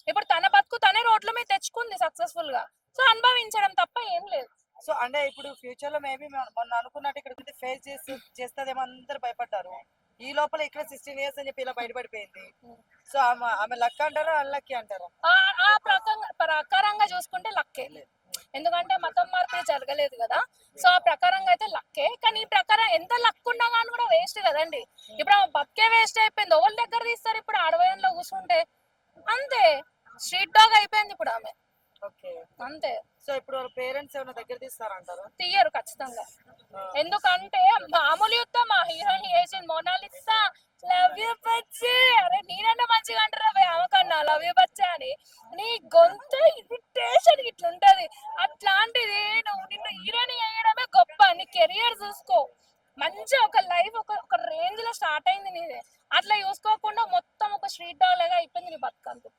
ఇప్పుడు తన బతుకు తనే రోడ్ల మీద తెచ్చుకుంది సక్సెస్ఫుల్ గా. సో అనుభవించడం తప్ప ఏం లేదు. సో అంటే ఇప్పుడు ఫ్యూచర్ లో మేబీ మొన్న అనుకున్నట్టు ఇక్కడ ఫేస్ చేస్తుందేమో అందరు భయపడ్డారు. ఈ లోపల ఇక్కడ 16 years అని చెప్పి ఇలా బయటపడిపోయింది. సో ఆమె లక్ అంటారా అన్లక్కీ అంటారా? ఆ ప్రకారంగా చూసుకుంటే లక్కే. ఎందుకంటే మతం మార్పిడి జరగలేదు కదా. సో ఆ ప్రకారంగా అయితే లక్కే. కానీ ఈ ప్రకారం ఎంత లక్ ఉన్నా కానీ కూడా వేస్ట్ కదండి. ఇప్పుడు ఆమె బతికే వేస్ట్ అయిపోయింది. ఎవరి దగ్గర తీస్తారు ఇప్పుడు అడవయంలో కూర్చుంటే? అంతే, స్ట్రీట్ డాగ్ అయిపోయింది ఇప్పుడు ఆమె. ఓకే, అంతే. సో ఇప్పుడు వాళ్ళ పేరెంట్స్ ఏమైనా దగ్గర తీస్తారంటారా? తీయరు ఖచ్చితంగా. ఎందుకంటే మామూలు యుద్ధం మా హీరోయిన్ చేసింది మోనాలిసా లవ్ యూ బచ్చే. అరే నేనన్నా మంచిగా అంటారా ఆమెకన్నా లవ్ యూ బచ్చే అని. నీ గొంతు ఇరిటేషన్ ఇట్లుంటది. అట్లాంటిది నువ్వు నిన్ను హీరోయిన్ చేయడమే గొప్ప. నీ కెరియర్ చూసుకో. మంచి ఒక లైఫ్ ఒక రేంజ్ లో స్టార్ట్ అయింది నీదే. అట్లా చూసుకోకుండా మొత్తం ఒక స్ట్రీట్ డాగ్ లాగా అయిపోయింది నీ బతుకంతా.